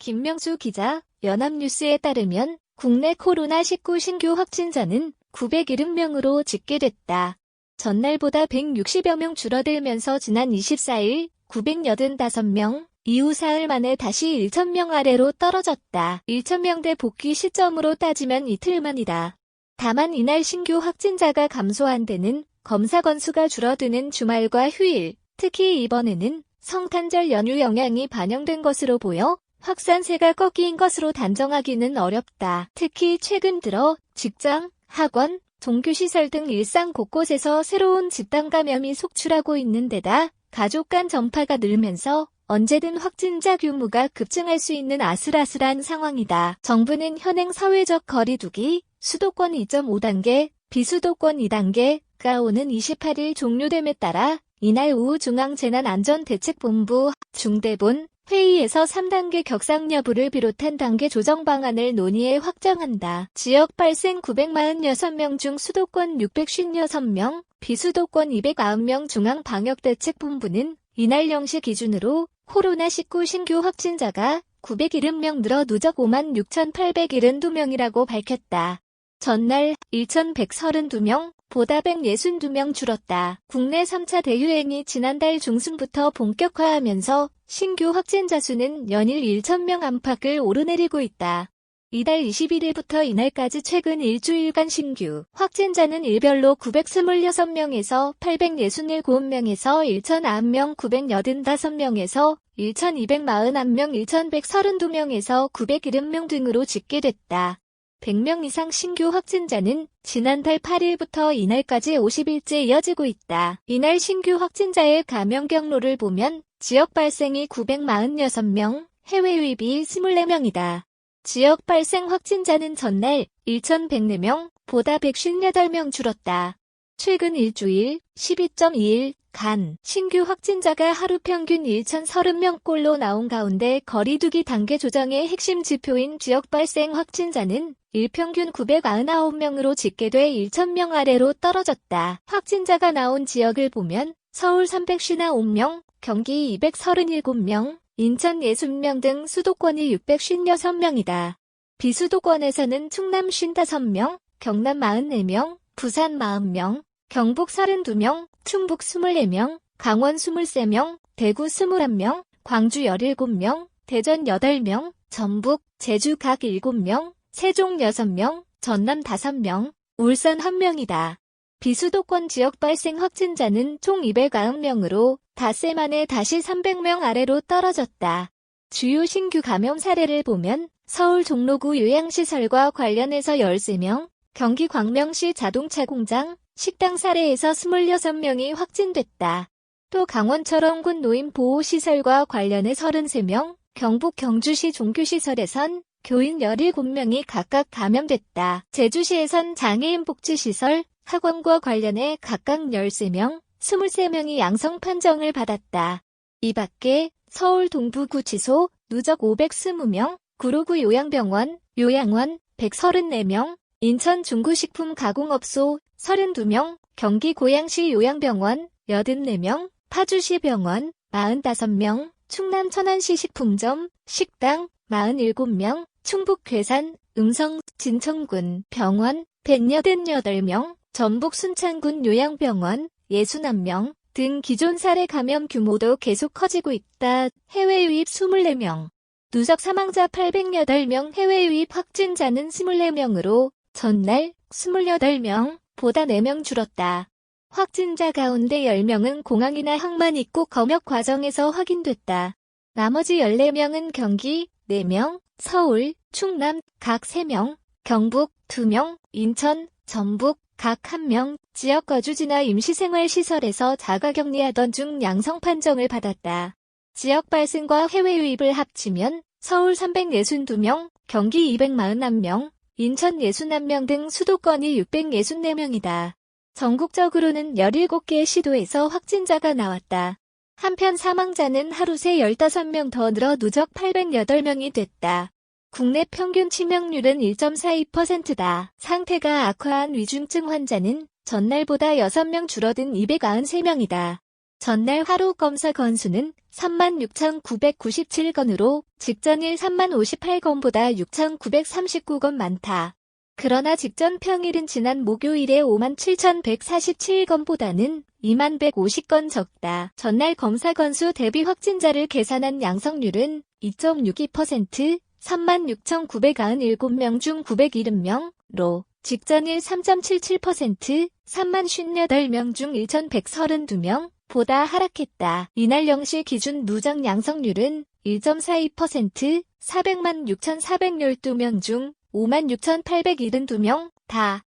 김명수 기자, 연합뉴스에 따르면 국내 코로나19 신규 확진자는 970명으로 집계됐다. 전날보다 160여 명 줄어들면서 지난 24일 985명, 이후 사흘 만에 다시 1,000명 아래로 떨어졌다. 1,000명대 복귀 시점으로 따지면 이틀 만이다. 다만 이날 신규 확진자가 감소한 데는 검사 건수가 줄어드는 주말과 휴일, 특히 이번에는 성탄절 연휴 영향이 반영된 것으로 보여 확산세가 꺾인 것으로 단정하기는 어렵다. 특히 최근 들어 직장, 학원, 종교시설 등 일상 곳곳에서 새로운 집단 감염이 속출하고 있는 데다 가족 간 전파가 늘면서 언제든 확진자 규모가 급증할 수 있는 아슬아슬한 상황이다. 정부는 현행 사회적 거리두기, 수도권 2.5단계, 비수도권 2단계가 오는 28일 종료됨에 따라 이날 오후 중앙재난안전대책본부 중대본 회의에서 3단계 격상 여부를 비롯한 단계 조정 방안을 논의해 확정한다. 지역 발생 946명 중 수도권 656명, 비수도권 209명 중앙방역대책본부는 이날 0시 기준으로 코로나19 신규 확진자가 970명 늘어 누적 56,872명이라고 밝혔다. 전날 1,132명, 보다 162명 줄었다. 국내 3차 대유행이 지난달 중순부터 본격화하면서 신규 확진자 수는 연일 1,000명 안팎을 오르내리고 있다. 이달 21일부터 이날까지 최근 일주일간 신규 확진자는 일별로 926명에서 867명에서 1,009명, 985명에서 1,241명, 1,132명에서 970명 등으로 집계됐다. 100명 이상 신규 확진자는 지난달 8일부터 이날까지 50일째 이어지고 있다. 이날 신규 확진자의 감염 경로를 보면 지역 발생이 946명, 해외 유입이 24명이다. 지역 발생 확진자는 전날 1,104명, 보다 158명 줄었다. 최근 일주일 12.2일간 신규 확진자가 하루 평균 1,030명꼴로 나온 가운데 거리두기 단계 조정의 핵심 지표인 지역 발생 확진자는 일평균 999명으로 집계돼 1,000명 아래로 떨어졌다. 확진자가 나온 지역을 보면 서울 359명, 경기 237명, 인천 60명 등 수도권이 656명이다. 비수도권에서는 충남 55명, 경남 44명, 부산 40명, 경북 32명, 충북 24명, 강원 23명, 대구 21명, 광주 17명, 대전 8명, 전북, 제주 각 7명, 세종 6명, 전남 5명, 울산 1명이다. 비수도권 지역 발생 확진자는 총 290명으로 닷새 만에 다시 300명 아래로 떨어졌다. 주요 신규 감염 사례를 보면 서울 종로구 요양시설과 관련해서 13명, 경기 광명시 자동차 공장, 식당 사례에서 26명이 확진됐다. 또 강원 철원군 노인보호시설과 관련해 33명, 경북 경주시 종교시설에선 교인 17명이 각각 감염됐다. 제주시에선 장애인 복지시설, 학원과 관련해 각각 13명, 23명이 양성 판정을 받았다. 이 밖에 서울 동부구치소, 누적 520명, 구로구 요양병원, 요양원 134명, 인천 중구식품 가공업소 32명, 경기 고양시 요양병원 84명, 파주시 병원 45명, 충남 천안시 식품점, 식당 47명, 충북 괴산, 음성, 진천군 병원 188명, 전북 순창군 요양병원 61명 등 기존 사례 감염 규모도 계속 커지고 있다. 해외 유입 24명. 누적 사망자 808명, 해외 유입 확진자는 24명으로 전날 28명, 보다 4명 줄었다. 확진자 가운데 10명은 공항이나 항만 입국 검역 과정에서 확인됐다. 나머지 14명은 경기 4명, 서울, 충남 각 3명, 경북 2명, 인천, 전북 각 1명, 지역 거주지나 임시생활시설에서 자가격리하던 중 양성 판정을 받았다. 지역 발생과 해외 유입을 합치면 서울 362명, 경기 241명, 인천 61명 등 수도권이 664명이다. 전국적으로는 17개 시도에서 확진자가 나왔다. 한편 사망자는 하루 새 15명 더 늘어 누적 808명이 됐다. 국내 평균 치명률은 1.42%다. 상태가 악화한 위중증 환자는 전날보다 6명 줄어든 293명이다. 전날 하루 검사 건수는 36,997건으로 직전일 3058건보다 6,939건 많다. 그러나 직전 평일은 지난 목요일의 57,147건보다는 2150건 적다. 전날 검사 건수 대비 확진자를 계산한 양성률은 2.62%, 36,997명 중 970명로 직전일 3.77%, 3058명 중 1,132명 보다 하락했다. 이날 0시 기준 누적 양성률은 1.42%, 406,412명 중 56,872명 다.